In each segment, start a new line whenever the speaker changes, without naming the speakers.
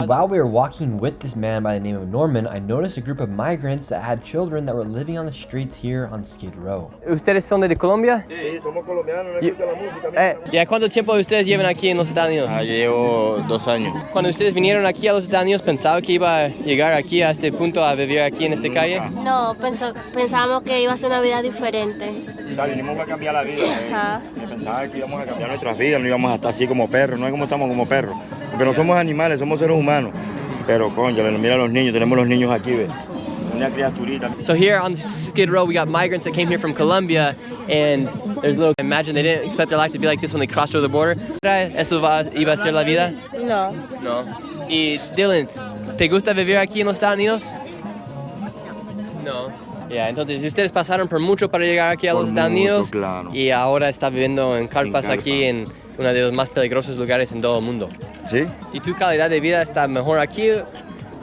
while we were walking with this man by the name of Norman, I noticed a group of migrants that had children that were living on the streets here on Skid Row.
¿Ustedes son de Colombia?
Sí, somos colombianos, no escucha la música.
¿Y cuánto tiempo ustedes llevan aquí en los Estados Unidos?
Llevo 2 años.
Cuando ustedes vinieron aquí a los Estados Unidos, ¿pensaba que iba a llegar aquí a este punto a vivir aquí en esta calle?
No, pensábamos que iba a ser una vida diferente.
O sea, vinimos a cambiar la vida.
Ajá.
Pensaba que íbamos a cambiar nuestras vidas, no íbamos a estar así como perros, no es como estamos como perros. Porque no somos animales, somos seres humanos. Pero, coño, mira a los niños, tenemos los niños aquí, ¿ves? Una criaturita.
So here on Skid Row, we got migrants that came here from Colombia, and there's little. Imagine they didn't expect their life to be like this when they crossed over the border. ¿Eso iba a ser la vida?
No.
No. Y Dylan, ¿te gusta vivir aquí en los Estados Unidos? No. Ya, entonces ustedes pasaron por mucho para llegar aquí a los Estados Unidos,
claro.
Y ahora está viviendo en carpas aquí en uno de los más peligrosos lugares en todo el mundo.
¿Sí?
¿Y tu calidad de vida está mejor aquí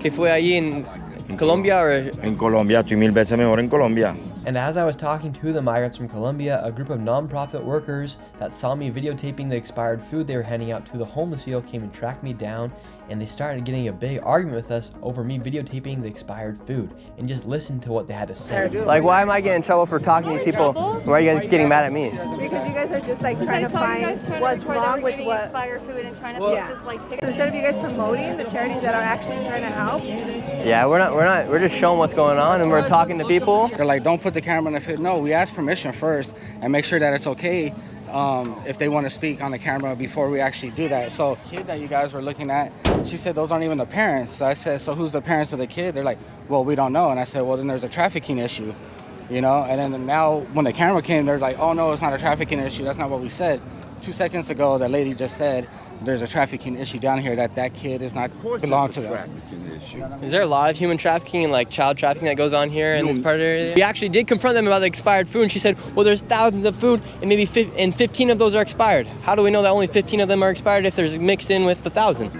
que fue allí en Colombia?
En Colombia, estoy 1000 veces mejor en Colombia.
And as I was talking to the migrants from Colombia, a group of non-profit workers that saw me videotaping the expired food they were handing out to the homeless people came and tracked me down, and they started getting a big argument with us over me videotaping the expired food. And just listen to what they had to say.
Like, why am I getting in trouble for talking to these people? Why are you guys getting mad at me?
Because you guys are just like trying to find what's wrong with what.
Expired food and trying to
Yeah. Instead of you guys promoting the charities that are actually trying to help.
Yeah, we're just showing what's going on, and we're talking to people.
They're like, don't put the camera in the food. No, we ask permission first and make sure that it's okay if they want to speak on the camera before we actually do that. So the kid that you guys were looking at, she said those aren't even the parents. So I said, so who's the parents of the kid? They're like, well, we don't know. And I said, well, then there's a trafficking issue, you know? And then now when the camera came, they're like, oh, no, it's not a trafficking issue. That's not what we said. 2 seconds ago, the lady just said there's a trafficking issue down here, that kid is not belong to them.
Is there a lot of human trafficking and like child trafficking that goes on here in this part of the area? We actually did confront them about the expired food, and she said, well, there's thousands of food and maybe 15 of those are expired. How do we know that only 15 of them are expired if there's mixed in with the thousands?